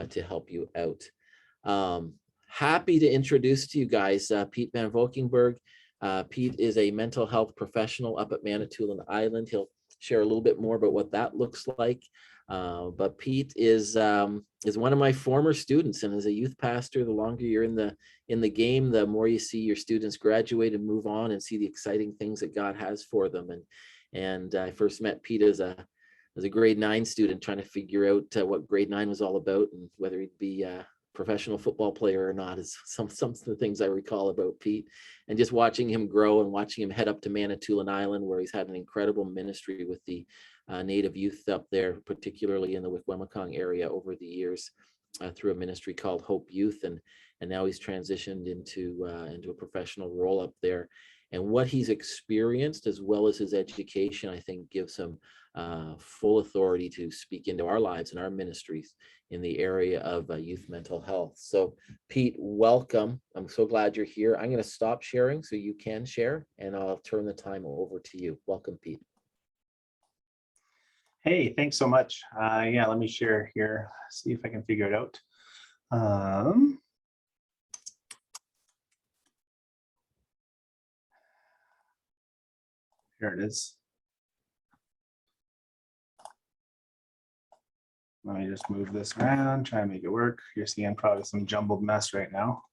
to help you out. Happy to introduce to you guys Pete VanVolkingburgh. Pete is a mental health professional up at Manitoulin Island. He'll share a little bit more about what that looks like. But Pete is one of my former students, and as a youth pastor, the longer you're in the game, the more you see your students graduate and move on and see the exciting things that God has for them. And I first met Pete as a grade 9 student, trying to figure out what grade 9 was all about and whether he'd be a professional football player or not, is some of the things I recall about Pete. And just watching him grow and watching him head up to Manitoulin Island, where he's had an incredible ministry with the Native youth up there, particularly in the Wikwemikong area over the years, through a ministry called Hope Youth, and now he's transitioned into a professional role up there. And what he's experienced, as well as his education, I think gives him full authority to speak into our lives and our ministries in the area of youth mental health. So Pete, welcome. I'm so glad you're here. I'm going to stop sharing so you can share, and I'll turn the time over to you. Welcome, Pete. Hey, thanks so much. Yeah, let me share here, see if I can figure it out. Here it is. Let me just move this around, try and make it work. You're seeing probably some jumbled mess right now.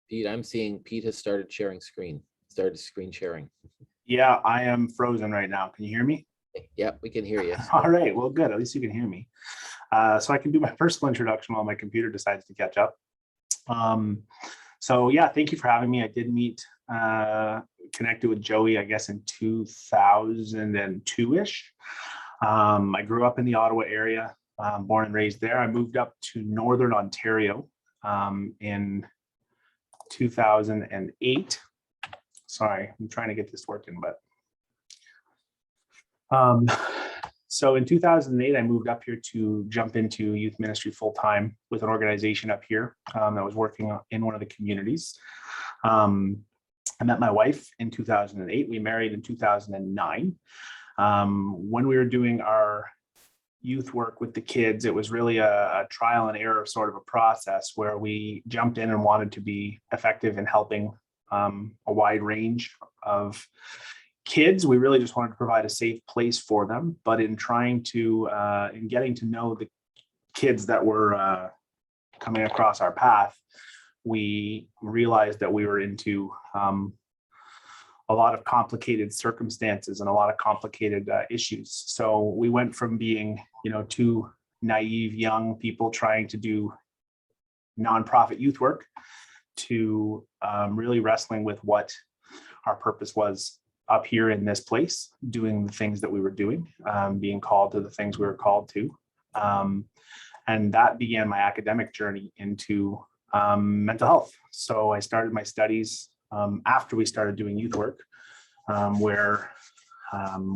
Pete, I'm seeing Pete has started screen sharing. Yeah, I am frozen right now. Can you hear me? Yep, we can hear you. All right, well, good. At least you can hear me. So I can do my personal introduction while my computer decides to catch up. So yeah, thank you for having me. I did connected with Joey, I guess, in 2002-ish. I grew up in the Ottawa area, born and raised there. I moved up to Northern Ontario in 2008. Sorry, I'm trying to get this working, but so in 2008, I moved up here to jump into youth ministry full time with an organization up here that was working in one of the communities. I met my wife in 2008. We married in 2009. When we were doing our youth work with the kids, it was really a trial and error sort of a process where we jumped in and wanted to be effective in helping a wide range of kids. We really just wanted to provide a safe place for them, but in trying to in getting to know the kids that were coming across our path, we realized that we were into a lot of complicated circumstances and a lot of complicated issues. So we went from being, two naive young people trying to do nonprofit youth work to really wrestling with what our purpose was up here in this place, doing the things that we were doing, being called to the things we were called to. And that began my academic journey into mental health. So I started my studies after we started doing youth work, where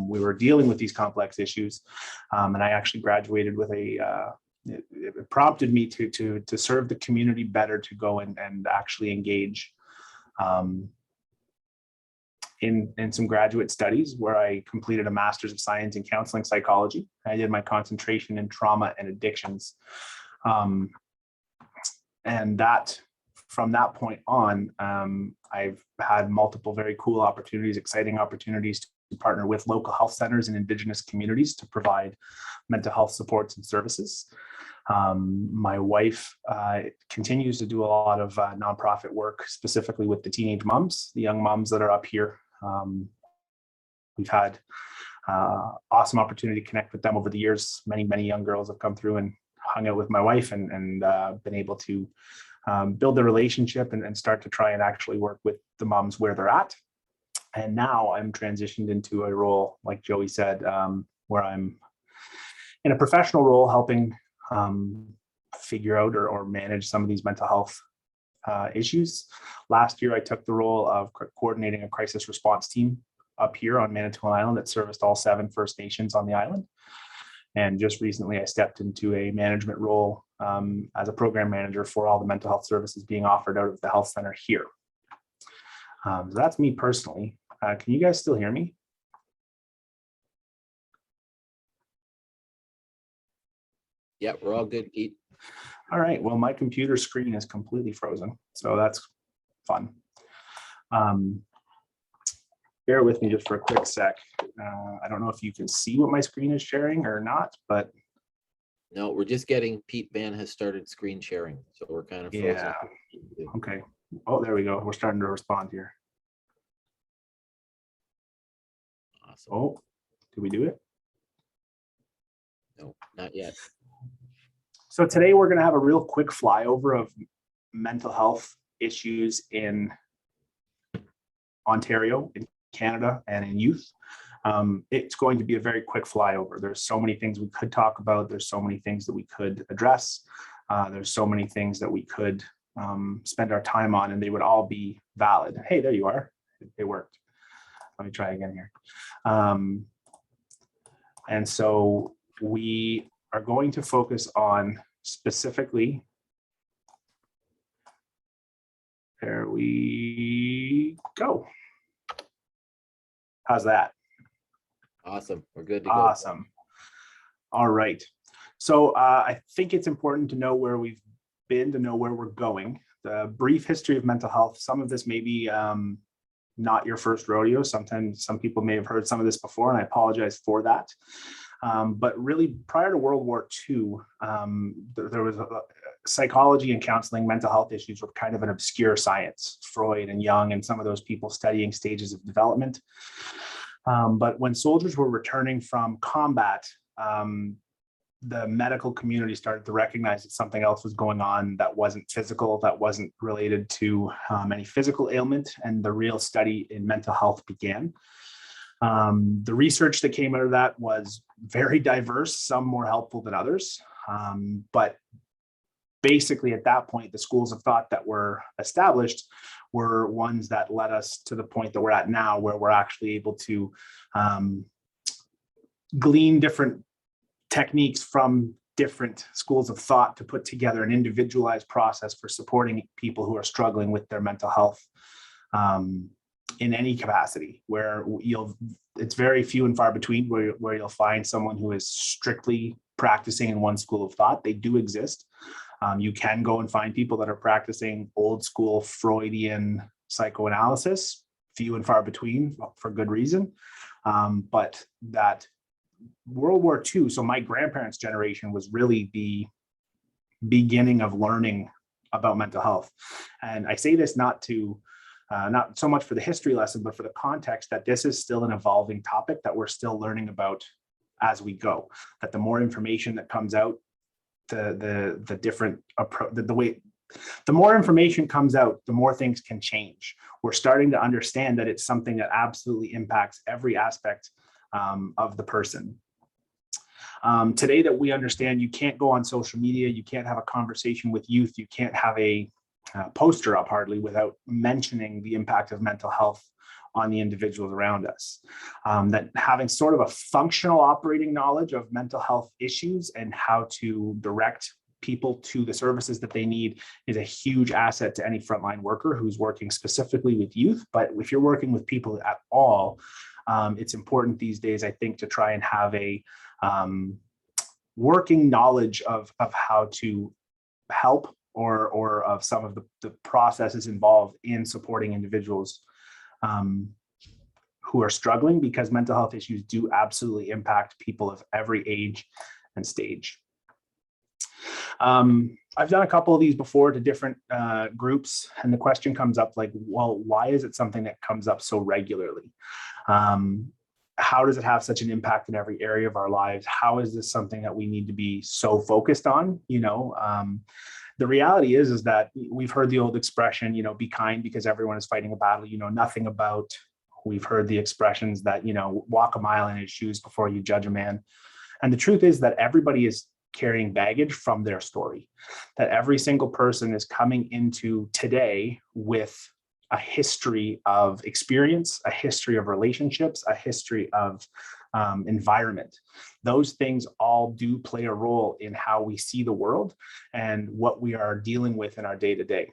we were dealing with these complex issues. And I actually graduated with it prompted me to serve the community better, to go and actually engage in some graduate studies, where I completed a Master's of Science in Counseling Psychology. I did my concentration in trauma and addictions. And from that point on, I've had multiple very cool opportunities, exciting opportunities to partner with local health centers and Indigenous communities to provide mental health supports and services. My wife continues to do a lot of nonprofit work, specifically with the teenage moms, the young moms that are up here. We've had awesome opportunity to connect with them over the years. Many, many young girls have come through and hung out with my wife and been able to build a relationship and start to try and actually work with the moms where they're at. And now I'm transitioned into a role, like Joey said, where I'm in a professional role helping figure out or manage some of these mental health issues. Last year, I took the role of coordinating a crisis response team up here on Manitoulin Island that serviced all 7 First Nations on the island. And just recently, I stepped into a management role as a program manager for all the mental health services being offered out of the health center here. So that's me personally. Can you guys still hear me? Yeah, we're all good, Pete. All right. Well, my computer screen is completely frozen, so that's fun. Bear with me just for a quick sec. I don't know if you can see what my screen is sharing or not, but no, we're just getting Pete Van has started screen sharing, so we're kind of frozen. Yeah. Okay. Oh, there we go. We're starting to respond here. Awesome. Oh, did we do it? No, not yet. So today we're going to have a real quick flyover of mental health issues in Ontario, in Canada, and in youth. It's going to be a very quick flyover. There's so many things we could talk about. There's so many things that we could address. There's so many things that we could spend our time on, and they would all be valid. Hey, there you are. It worked. Let me try again here. And so we are going to focus on specifically, there we go. How's that? Awesome. We're good to go. Awesome. All right. So I think it's important to know where we've been, to know where we're going. The brief history of mental health. Some of this may be not your first rodeo. Sometimes some people may have heard some of this before, and I apologize for that. But really, prior to World War II, there was psychology and counseling, mental health issues were kind of an obscure science. Freud and Jung and some of those people studying stages of development. But when soldiers were returning from combat, the medical community started to recognize that something else was going on that wasn't physical, that wasn't related to any physical ailment, and the real study in mental health began. The research that came out of that was very diverse, some more helpful than others. But basically at that point, the schools of thought that were established were ones that led us to the point that we're at now, where we're actually able to glean different techniques from different schools of thought to put together an individualized process for supporting people who are struggling with their mental health in any capacity, where it's very few and far between where you'll find someone who is strictly practicing in one school of thought. They do exist. You can go and find people that are practicing old school Freudian psychoanalysis, few and far between for good reason. But that World War II, so my grandparents' generation was really the beginning of learning about mental health. And I say this not so much for the history lesson, but for the context that this is still an evolving topic that we're still learning about as we go. That the more information that comes out, the different approach, the more information comes out, the more things can change. We're starting to understand that it's something that absolutely impacts every aspect of the person. Today that we understand, you can't go on social media, you can't have a conversation with youth, you can't have a poster up hardly without mentioning the impact of mental health on the individuals around us. That having sort of a functional operating knowledge of mental health issues and how to direct people to the services that they need is a huge asset to any frontline worker who's working specifically with youth. But if you're working with people at all, it's important these days, I think, to try and have a working knowledge of how to help or of some of the processes involved in supporting individuals who are struggling, because mental health issues do absolutely impact people of every age and stage. I've done a couple of these before to different groups, and the question comes up like, well, why is it something that comes up so regularly? How does it have such an impact in every area of our lives? How is this something that we need to be so focused on? The reality is that we've heard the old expression, be kind because everyone is fighting a battle you know nothing about. We've heard the expressions that, walk a mile in his shoes before you judge a man. And the truth is that everybody is carrying baggage from their story, that every single person is coming into today with a history of experience, a history of relationships, a history of environment. Those things all do play a role in how we see the world and what we are dealing with in our day-to-day.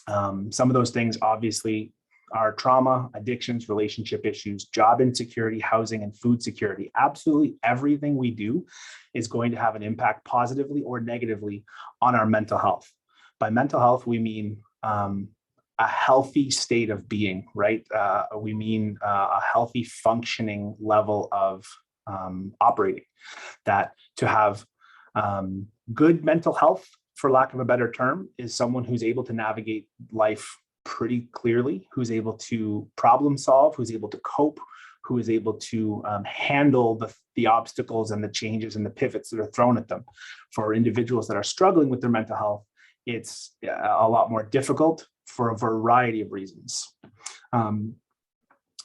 Some of those things obviously are trauma, addictions, relationship issues, job insecurity, housing, and food security. Absolutely everything we do is going to have an impact positively or negatively on our mental health. By mental health, we mean a healthy state of being, right? We mean a healthy functioning level of operating. That to have good mental health, for lack of a better term, is someone who's able to navigate life pretty clearly, who's able to problem solve, who's able to cope, who is able to handle the obstacles and the changes and the pivots that are thrown at them. For individuals that are struggling with their mental health, it's a lot more difficult for a variety of reasons.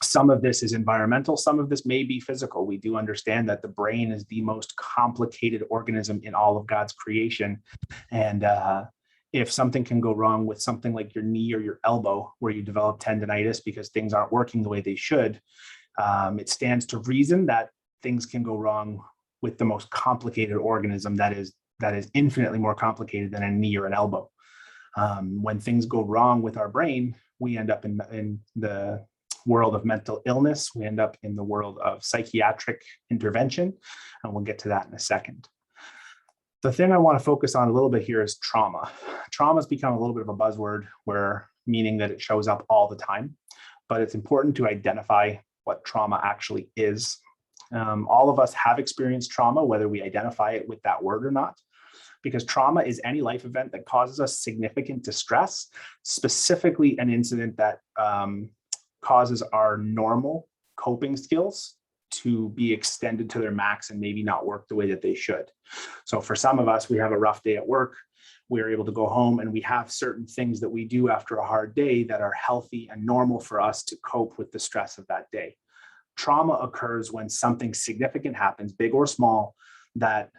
Some of this is environmental, some of this may be physical. We do understand that the brain is the most complicated organism in all of God's creation. And if something can go wrong with something like your knee or your elbow, where you develop tendonitis because things aren't working the way they should, it stands to reason that things can go wrong with the most complicated organism that is infinitely more complicated than a knee or an elbow. When things go wrong with our brain, we end up in the world of mental illness. We end up in the world of psychiatric intervention, and we'll get to that in a second. The thing I want to focus on a little bit here is trauma. Trauma has become a little bit of a buzzword, meaning that it shows up all the time, but it's important to identify what trauma actually is. All of us have experienced trauma, whether we identify it with that word or not, because trauma is any life event that causes us significant distress, specifically an incident that causes our normal coping skills to be extended to their max and maybe not work the way that they should. So for some of us, we have a rough day at work, we're able to go home and we have certain things that we do after a hard day that are healthy and normal for us to cope with the stress of that day. Trauma occurs when something significant happens, big or small, that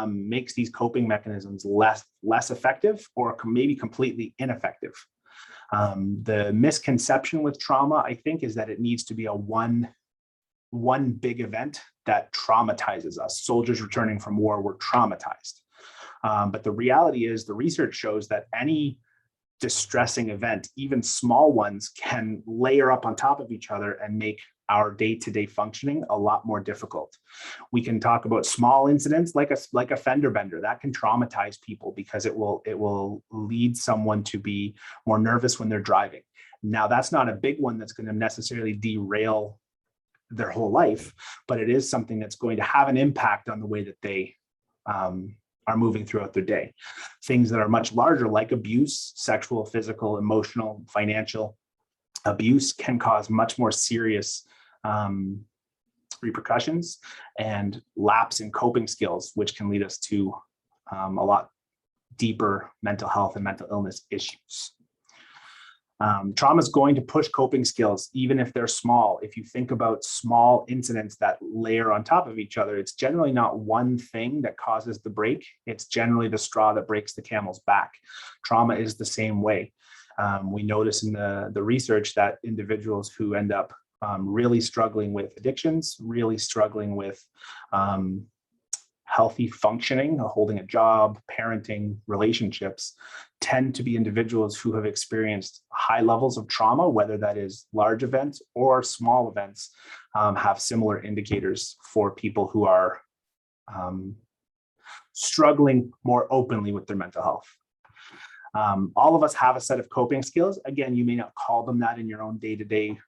makes these coping mechanisms less effective or maybe completely ineffective. The misconception with trauma, I think, is that it needs to be a one big event that traumatizes us. Soldiers returning from war were traumatized. But the reality is, the research shows that any distressing event, even small ones, can layer up on top of each other and make our day-to-day functioning a lot more difficult. We can talk about small incidents like a fender bender that can traumatize people because it will lead someone to be more nervous when they're driving. Now, that's not a big one that's going to necessarily derail their whole life, but it is something that's going to have an impact on the way that they are moving throughout their day. Things that are much larger, like abuse, sexual, physical, emotional, financial abuse, can cause much more serious repercussions and lapse in coping skills, which can lead us to a lot deeper mental health and mental illness issues. Trauma is going to push coping skills, even if they're small. If you think about small incidents that layer on top of each other, it's generally not one thing that causes the break. It's generally the straw that breaks the camel's back. Trauma is the same way. We notice in the research that individuals who end up really struggling with addictions, really struggling with healthy functioning, holding a job, parenting, relationships, tend to be individuals who have experienced high levels of trauma, whether that is large events or small events, have similar indicators for people who are struggling more openly with their mental health. All of us have a set of coping skills. Again, you may not call them that in your own day-to-day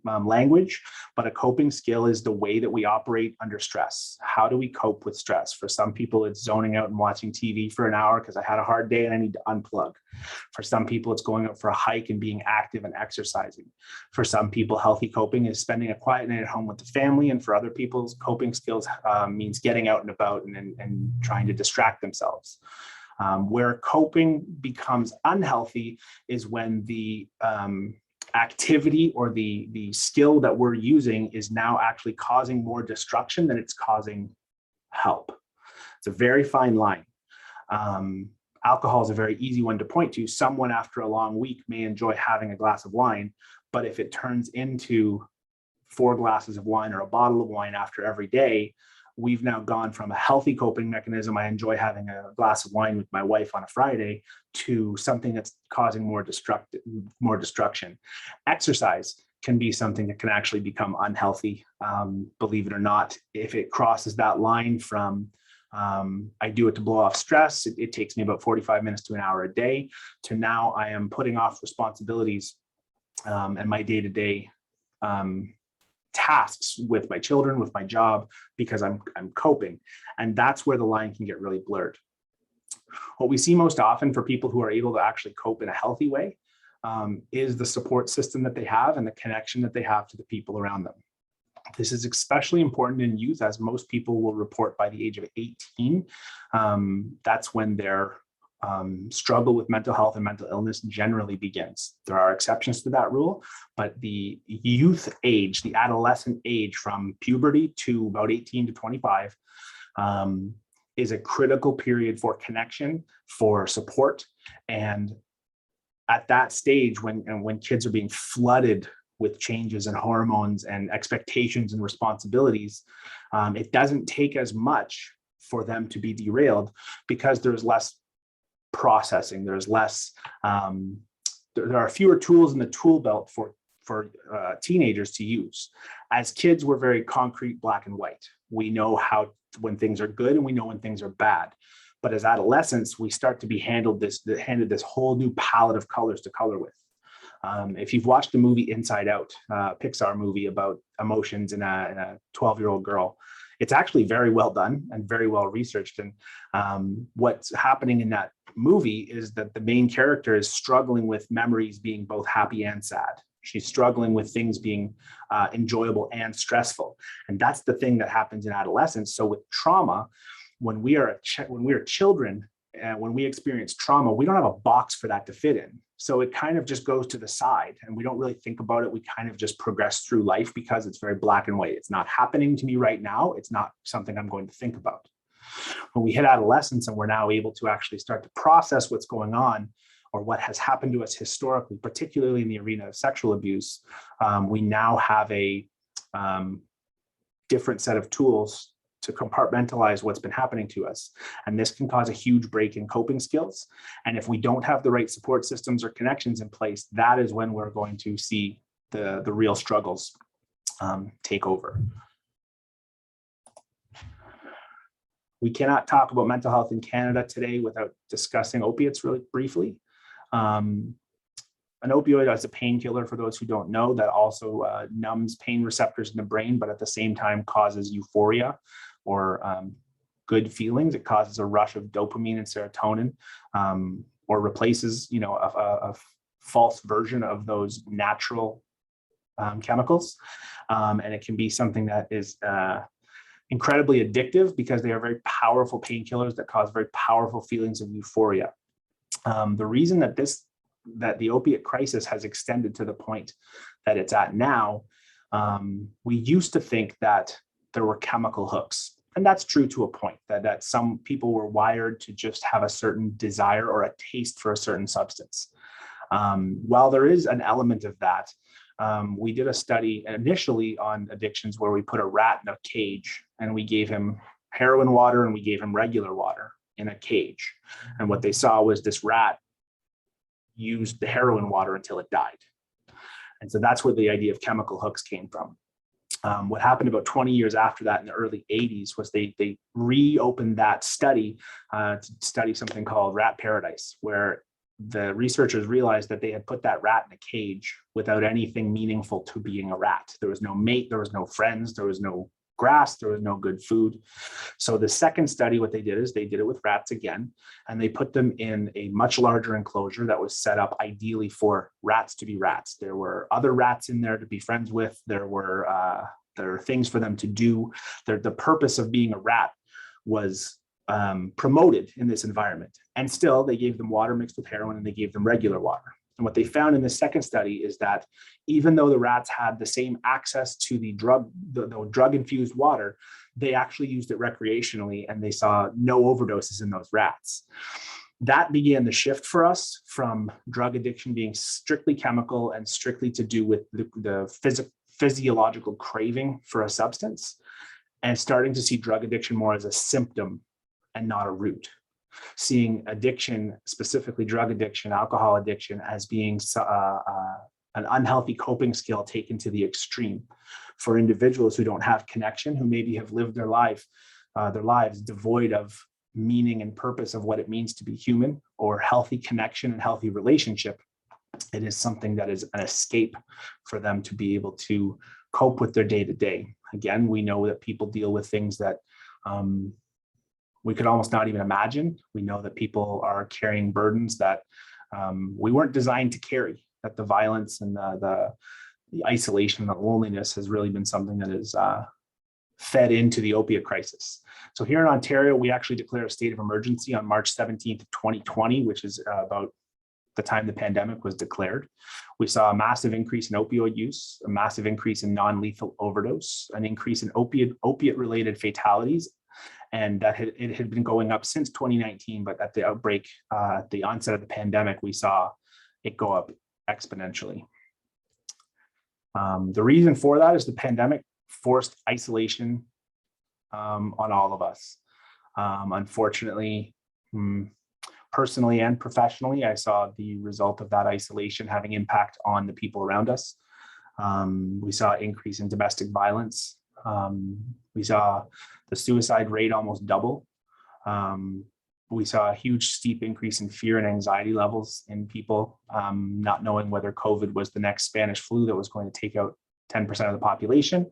language, but a coping skill is the way that we operate under stress. How do we cope with stress? For some people, it's zoning out and watching TV for an hour because I had a hard day and I need to unplug. For some people, it's going out for a hike and being active and exercising. For some people, healthy coping is spending a quiet night at home with the family. And for other people's coping skills means getting out and about and trying to distract themselves. Where coping becomes unhealthy is when the activity or the skill that we're using is now actually causing more destruction than it's causing help. It's a very fine line. Alcohol is a very easy one to point to. Someone after a long week may enjoy having a glass of wine, but if it turns into 4 glasses of wine or a bottle of wine after every day, we've now gone from a healthy coping mechanism, I enjoy having a glass of wine with my wife on a Friday, to something that's causing more destruction. Exercise can be something that can actually become unhealthy, believe it or not. If it crosses that line from I do it to blow off stress, it takes me about 45 minutes to an hour a day, to now I am putting off responsibilities and my day-to-day tasks with my children, with my job, because I'm coping. And that's where the line can get really blurred. What we see most often for people who are able to actually cope in a healthy way is the support system that they have and the connection that they have to the people around them. This is especially important in youth, as most people will report by the age of 18. That's when their struggle with mental health and mental illness generally begins. There are exceptions to that rule, but the youth age, the adolescent age from puberty to about 18 to 25 is a critical period for connection, for support. And at that stage, when kids are being flooded with changes in hormones and expectations and responsibilities, it doesn't take as much for them to be derailed, because there's less processing, there's less, there are fewer tools in the tool belt for teenagers to use. As kids, we're very concrete, black and white. We know when things are good and we know when things are bad. But as adolescents, we start to be handed this whole new palette of colors to color with. If you've watched the movie Inside Out, Pixar movie about emotions in a 12-year-old girl, it's actually very well done and very well researched. And what's happening in that movie is that the main character is struggling with memories being both happy and sad. She's struggling with things being enjoyable and stressful. And that's the thing that happens in adolescence. So with trauma, when we are children, and when we experience trauma, we don't have a box for that to fit in. So it kind of just goes to the side and we don't really think about it. We kind of just progress through life because it's very black and white. It's not happening to me right now. It's not something I'm going to think about. When we hit adolescence and we're now able to actually start to process what's going on or what has happened to us historically, particularly in the arena of sexual abuse, we now have a different set of tools to compartmentalize what's been happening to us. And this can cause a huge break in coping skills. And if we don't have the right support systems or connections in place, that is when we're going to see the real struggles take over. We cannot talk about mental health in Canada today without discussing opiates really briefly. An opioid is a painkiller, for those who don't know, that also numbs pain receptors in the brain, but at the same time causes euphoria or good feelings. It causes a rush of dopamine and serotonin, or replaces, a false version of those natural chemicals. And it can be something that is incredibly addictive because they are very powerful painkillers that cause very powerful feelings of euphoria. The reason that the opiate crisis has extended to the point that it's at now, we used to think that there were chemical hooks. And that's true to a point, that some people were wired to just have a certain desire or a taste for a certain substance. While there is an element of that, we did a study initially on addictions where we put a rat in a cage and we gave him heroin water and we gave him regular water in a cage. And what they saw was this rat used the heroin water until it died. And so that's where the idea of chemical hooks came from. What happened about 20 years after that in the early 80s was they reopened that study to study something called rat paradise, where the researchers realized that they had put that rat in a cage without anything meaningful to being a rat. There was no mate, there was no friends, there was no grass, there was no good food. So the second study, what they did is they did it with rats again, and they put them in a much larger enclosure that was set up ideally for rats to be rats. There were other rats in there to be friends with. There were things for them to do. The purpose of being a rat was promoted in this environment. And still, they gave them water mixed with heroin and they gave them regular water. And what they found in the second study is that even though the rats had the same access to the drug-infused water, they actually used it recreationally and they saw no overdoses in those rats. That began the shift for us from drug addiction being strictly chemical and strictly to do with the physiological craving for a substance, and starting to see drug addiction more as a symptom and not a root. Seeing addiction, specifically drug addiction, alcohol addiction, as being an unhealthy coping skill taken to the extreme for individuals who don't have connection, who maybe have lived their lives devoid of meaning and purpose of what it means to be human, or healthy connection and healthy relationship. It is something that is an escape for them to be able to cope with their day-to-day. Again, we know that people deal with things that we could almost not even imagine. We know that people are carrying burdens that we weren't designed to carry, that the violence and the isolation and the loneliness has really been something that is fed into the opiate crisis. So here in Ontario, we actually declared a state of emergency on March 17th of 2020, which is about the time the pandemic was declared. We saw a massive increase in opioid use, a massive increase in non-lethal overdose, an increase in opiate-related fatalities, and that it had been going up since 2019, but at the outbreak, at the onset of the pandemic, we saw it go up exponentially. The reason for that is the pandemic forced isolation on all of us. Unfortunately, personally and professionally, I saw the result of that isolation having impact on the people around us. We saw an increase in domestic violence. We saw the suicide rate almost double. We saw a huge steep increase in fear and anxiety levels in people, not knowing whether COVID was the next Spanish flu that was going to take out 10% of the population.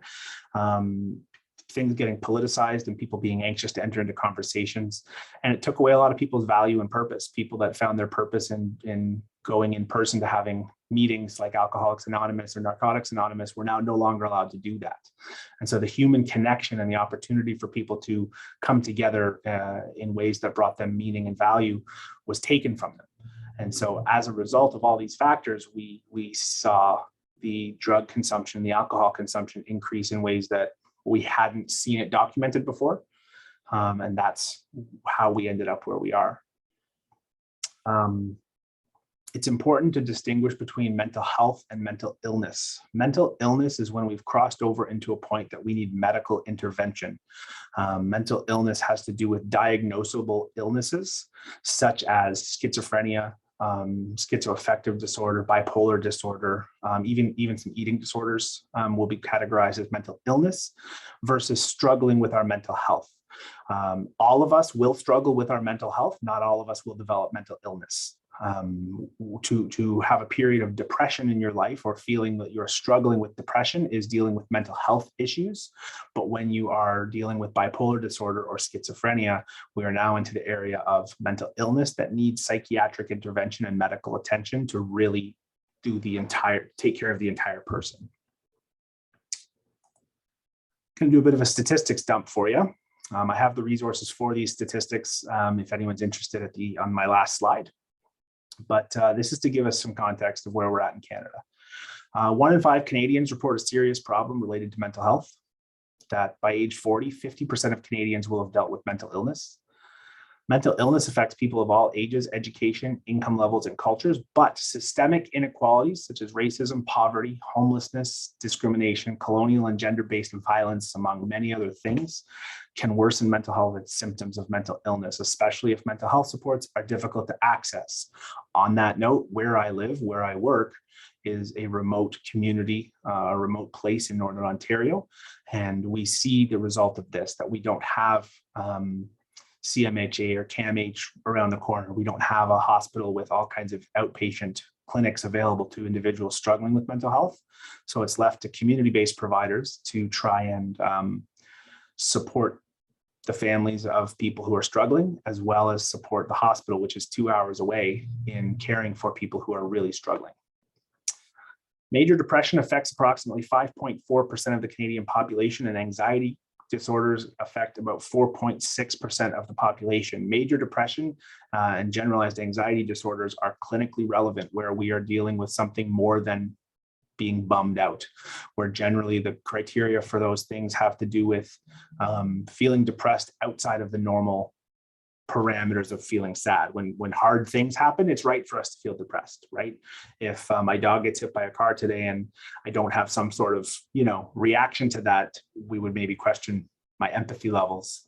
Things getting politicized and people being anxious to enter into conversations. And it took away a lot of people's value and purpose. People that found their purpose in going in person to having meetings like Alcoholics Anonymous or Narcotics Anonymous were now no longer allowed to do that. And so the human connection and the opportunity for people to come together in ways that brought them meaning and value was taken from them. And so as a result of all these factors, we saw the drug consumption, the alcohol consumption increase in ways that we hadn't seen it documented before. And that's how we ended up where we are. It's important to distinguish between mental health and mental illness. Mental illness is when we've crossed over into a point that we need medical intervention. Mental illness has to do with diagnosable illnesses, such as schizophrenia, schizoaffective disorder, bipolar disorder, even some eating disorders will be categorized as mental illness, versus struggling with our mental health. All of us will struggle with our mental health. Not all of us will develop mental illness. To have a period of depression in your life or feeling that you're struggling with depression is dealing with mental health issues. But when you are dealing with bipolar disorder or schizophrenia, we are now into the area of mental illness that needs psychiatric intervention and medical attention to really take care of the entire person. Going to do a bit of a statistics dump for you. I have the resources for these statistics if anyone's interested on my last slide. But this is to give us some context of where we're at in Canada. 1 in 5 Canadians report a serious problem related to mental health. That by age 40, 50% of Canadians will have dealt with mental illness. Mental illness affects people of all ages, education, income levels, and cultures, but systemic inequalities such as racism, poverty, homelessness, discrimination, colonial and gender-based violence, among many other things, can worsen mental health and symptoms of mental illness, especially if mental health supports are difficult to access. On that note, where I live, where I work, is a remote community, a remote place in Northern Ontario. And we see the result of this, that we don't have CMHA or CAMH around the corner. We don't have a hospital with all kinds of outpatient clinics available to individuals struggling with mental health. So it's left to community-based providers to try and support the families of people who are struggling, as well as support the hospital, which is 2 hours away, in caring for people who are really struggling. Major depression affects approximately 5.4% of the Canadian population, and anxiety disorders affect about 4.6% of the population. Major depression and generalized anxiety disorders are clinically relevant, where we are dealing with something more than being bummed out, where generally the criteria for those things have to do with feeling depressed outside of the normal parameters of feeling sad. When hard things happen, it's right for us to feel depressed, right? If my dog gets hit by a car today and I don't have some sort of, reaction to that, we would maybe question my empathy levels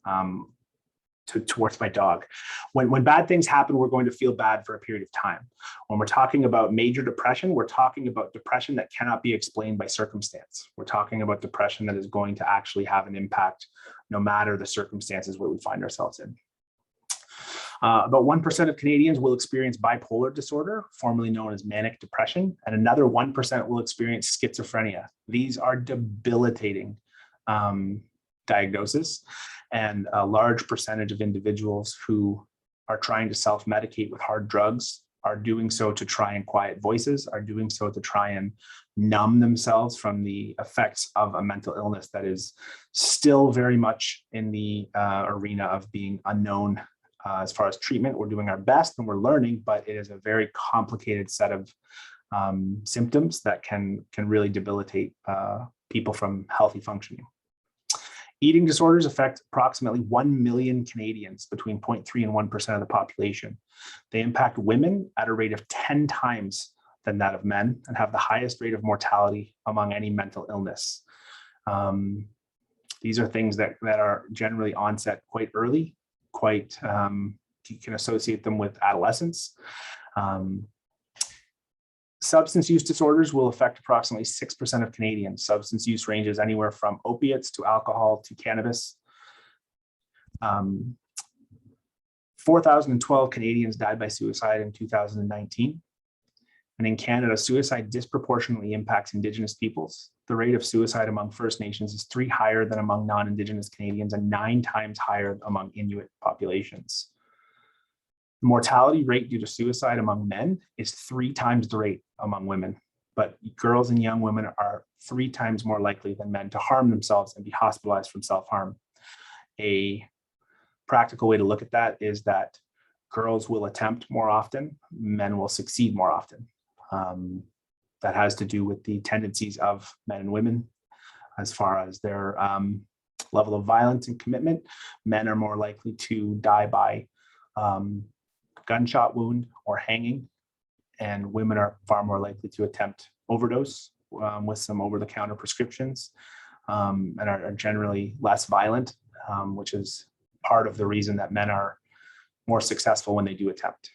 towards my dog. When bad things happen, we're going to feel bad for a period of time. When we're talking about major depression, we're talking about depression that cannot be explained by circumstance. We're talking about depression that is going to actually have an impact no matter the circumstances where we find ourselves in. About 1% of Canadians will experience bipolar disorder, formerly known as manic depression, and another 1% will experience schizophrenia. These are debilitating diagnosis, and a large percentage of individuals who are trying to self-medicate with hard drugs are doing so to try and quiet voices, are doing so to try and numb themselves from the effects of a mental illness that is still very much in the arena of being unknown. As far as treatment, we're doing our best and we're learning, but it is a very complicated set of symptoms that can really debilitate people from healthy functioning. Eating disorders affect approximately 1 million Canadians, between 0.3 and 1% of the population. They impact women at a rate of 10 times than that of men and have the highest rate of mortality among any mental illness. These are things that are generally onset quite early. You can associate them with adolescence. Substance use disorders will affect approximately 6% of Canadians. Substance use ranges anywhere from opiates to alcohol to cannabis. 4,012 Canadians died by suicide in 2019. And in Canada, suicide disproportionately impacts Indigenous peoples. The rate of suicide among First Nations is 3 higher than among non-Indigenous Canadians and 9 times higher among Inuit populations. The mortality rate due to suicide among men is 3 times the rate among women, but girls and young women are 3 times more likely than men to harm themselves and be hospitalized from self-harm. A practical way to look at that is that girls will attempt more often, men will succeed more often. That has to do with the tendencies of men and women as far as their level of violence and commitment. Men are more likely to die by gunshot wound or hanging, and women are far more likely to attempt overdose with some over-the-counter prescriptions and are generally less violent, which is part of the reason that men are more successful when they do attempt.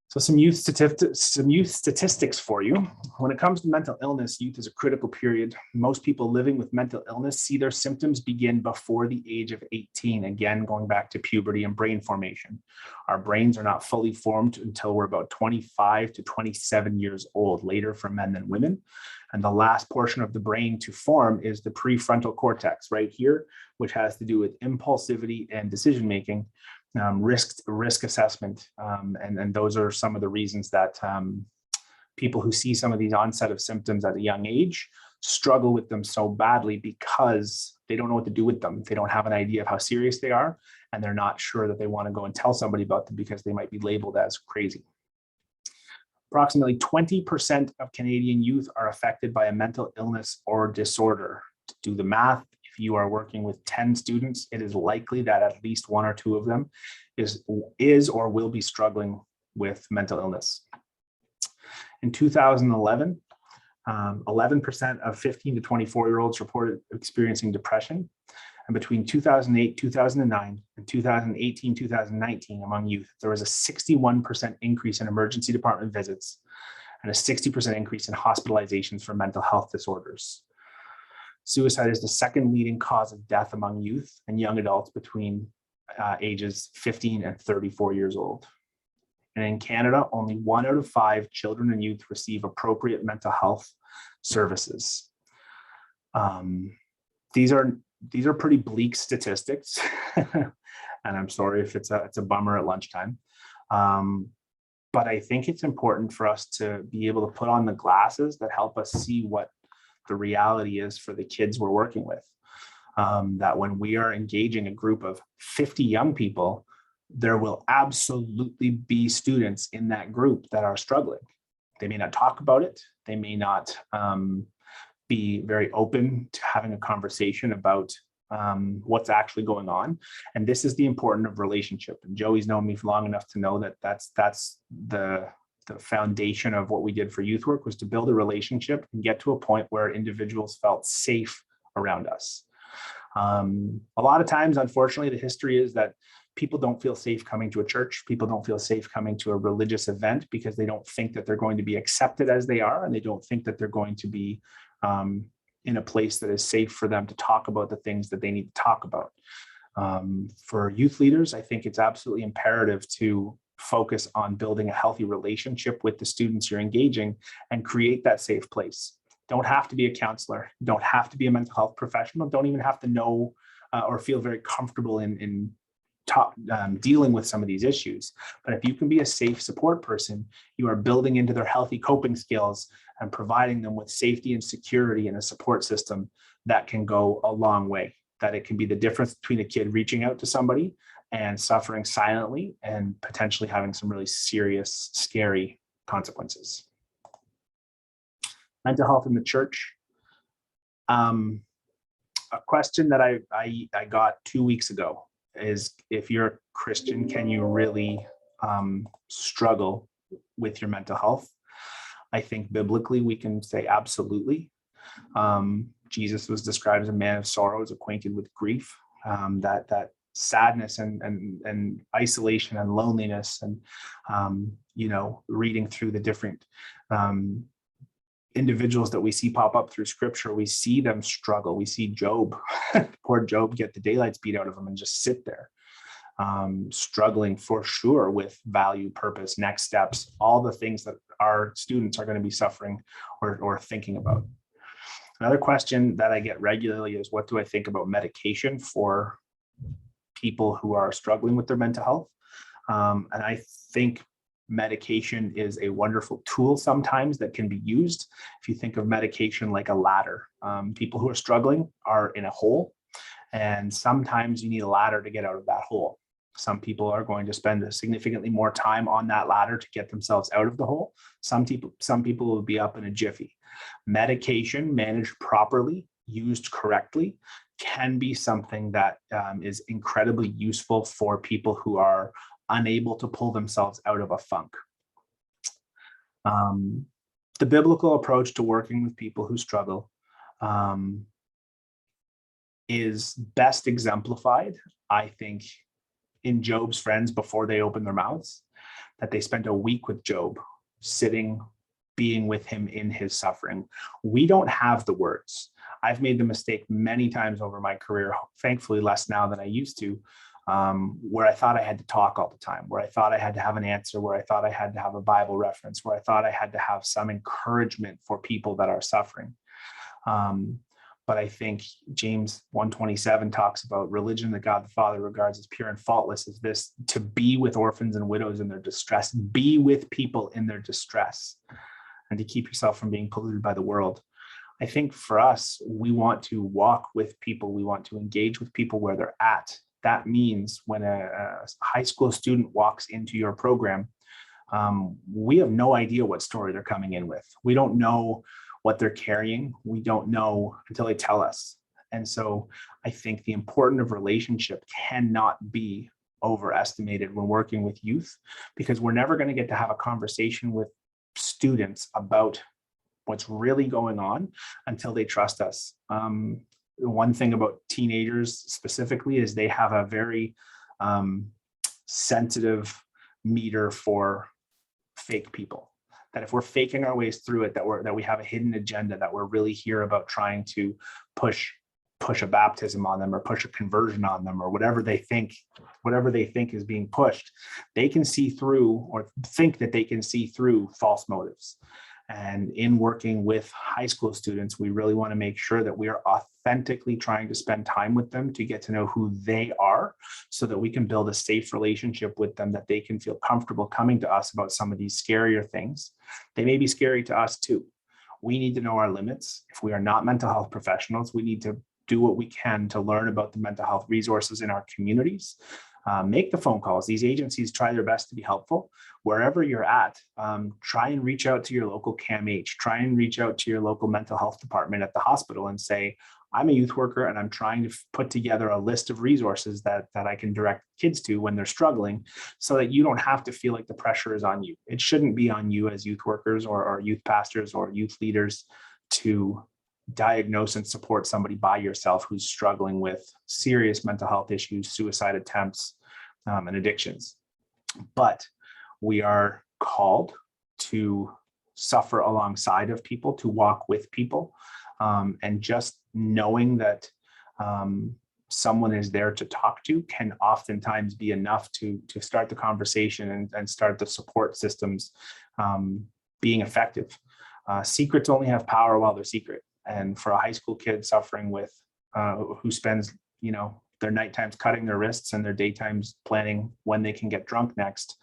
So some youth statistics for you. When it comes to mental illness, youth is a critical period. Most people living with mental illness see their symptoms begin before the age of 18, again, going back to puberty and brain formation. Our brains are not fully formed until we're about 25 to 27 years old, later for men than women. And the last portion of the brain to form is the prefrontal cortex right here, which has to do with impulsivity and decision-making. Risk assessment, and those are some of the reasons that people who see some of these onset of symptoms at a young age struggle with them so badly because they don't know what to do with them. They don't have an idea of how serious they are, and they're not sure that they want to go and tell somebody about them because they might be labeled as crazy. Approximately 20% of Canadian youth are affected by a mental illness or disorder. To do the math, if you are working with 10 students, it is likely that at least 1 or 2 of them is or will be struggling with mental illness. In 2011, 11% of 15 to 24-year-olds reported experiencing depression. And between 2008, 2009, and 2018, 2019, among youth, there was a 61% increase in emergency department visits and a 60% increase in hospitalizations for mental health disorders. Suicide is the second leading cause of death among youth and young adults between ages 15 and 34 years old. And in Canada, only 1 out of 5 children and youth receive appropriate mental health services. These are pretty bleak statistics, and I'm sorry if it's a bummer at lunchtime. But I think it's important for us to be able to put on the glasses that help us see what the reality is for the kids we're working with. That when we are engaging a group of 50 young people, there will absolutely be students in that group that are struggling. They may not talk about it. They may not be very open to having a conversation about what's actually going on. And this is the importance of relationship. And Joey's known me for long enough to know that that's the foundation of what we did for youth work, was to build a relationship and get to a point where individuals felt safe around us. A lot of times, unfortunately, the history is that people don't feel safe coming to a church. People don't feel safe coming to a religious event because they don't think that they're going to be accepted as they are, and they don't think that they're going to be in a place that is safe for them to talk about the things that they need to talk about. For youth leaders, I think it's absolutely imperative to focus on building a healthy relationship with the students you're engaging and create that safe place. Don't have to be a counselor, don't have to be a mental health professional, don't even have to know or feel very comfortable in dealing with some of these issues. But if you can be a safe support person, you are building into their healthy coping skills and providing them with safety and security in a support system that can go a long way. That it can be the difference between a kid reaching out to somebody and suffering silently and potentially having some really serious, scary consequences. Mental health in the church. A question that I got 2 weeks ago is, if you're a Christian, can you really struggle with your mental health? I think biblically we can say absolutely. Jesus was described as a man of sorrows, acquainted with grief. That sadness and isolation and loneliness, and reading through the different individuals that we see pop up through scripture, we see them struggle. We see Job, poor Job, get the daylights beat out of him and just sit there, struggling for sure with value, purpose, next steps, all the things that our students are going to be suffering or thinking about. Another question that I get regularly is, what do I think about medication for people who are struggling with their mental health? And I think medication is a wonderful tool sometimes that can be used. If you think of medication like a ladder, people who are struggling are in a hole, and sometimes you need a ladder to get out of that hole. Some people are going to spend significantly more time on that ladder to get themselves out of the hole. Some people will be up in a jiffy. Medication managed properly, used correctly, can be something that is incredibly useful for people who are unable to pull themselves out of a funk. The biblical approach to working with people who struggle is best exemplified, I think, in Job's friends before they opened their mouths, that they spent a week with Job, sitting, being with him in his suffering. We don't have the words. I've made the mistake many times over my career, thankfully less now than I used to, where I thought I had to talk all the time, where I thought I had to have an answer, where I thought I had to have a Bible reference, where I thought I had to have some encouragement for people that are suffering. But I think James 1:27 talks about religion that God the Father regards as pure and faultless is this: to be with orphans and widows in their distress, be with people in their distress, and to keep yourself from being polluted by the world. I think for us, we want to walk with people. We want to engage with people where they're at. That means when a high school student walks into your program, we have no idea what story they're coming in with. We don't know what they're carrying. We don't know until they tell us. And so I think the importance of relationship cannot be overestimated when working with youth, because we're never going to get to have a conversation with students about what's really going on until they trust us. One thing about teenagers specifically is they have a very sensitive meter for fake people. That if we're faking our ways through it, that we have a hidden agenda, that we're really here about trying to push a baptism on them or push a conversion on them or whatever they think is being pushed, they can see through or think that they can see through false motives. And in working with high school students, we really want to make sure that we are authentically trying to spend time with them to get to know who they are, so that we can build a safe relationship with them, that they can feel comfortable coming to us about some of these scarier things. They may be scary to us too. We need to know our limits. If we are not mental health professionals, we need to do what we can to learn about the mental health resources in our communities. Make the phone calls. These agencies try their best to be helpful. Wherever you're at, try and reach out to your local CAMH. Try and reach out to your local mental health department at the hospital and say, I'm a youth worker and I'm trying to put together a list of resources that I can direct kids to when they're struggling, so that you don't have to feel like the pressure is on you. It shouldn't be on you as youth workers or youth pastors or youth leaders to diagnose and support somebody by yourself who's struggling with serious mental health issues, suicide attempts, and addictions. But we are called to suffer alongside of people, to walk with people. And just knowing that someone is there to talk to can oftentimes be enough to start the conversation and start the support systems being effective. Secrets only have power while they're secret. And for a high school kid suffering with, who spends, their night times cutting their wrists and their daytimes planning when they can get drunk next,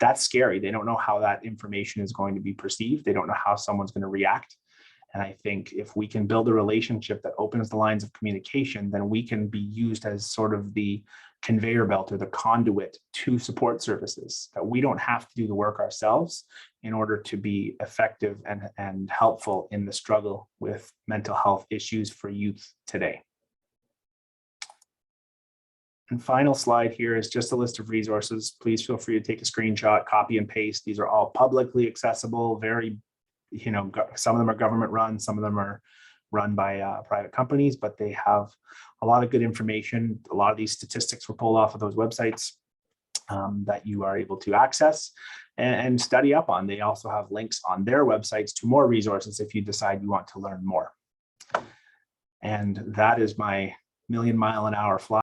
that's scary. They don't know how that information is going to be perceived. They don't know how someone's going to react. And I think if we can build a relationship that opens the lines of communication, then we can be used as sort of the conveyor belt or the conduit to support services, that we don't have to do the work ourselves in order to be effective and helpful in the struggle with mental health issues for youth today. And final slide here is just a list of resources. Please feel free to take a screenshot, copy and paste. These are all publicly accessible, very, some of them are government run, some of them are run by private companies, but they have a lot of good information. A lot of these statistics were pulled off of those websites that you are able to access and study up on. They also have links on their websites to more resources if you decide you want to learn more. And that is my million-mile-an-hour fly.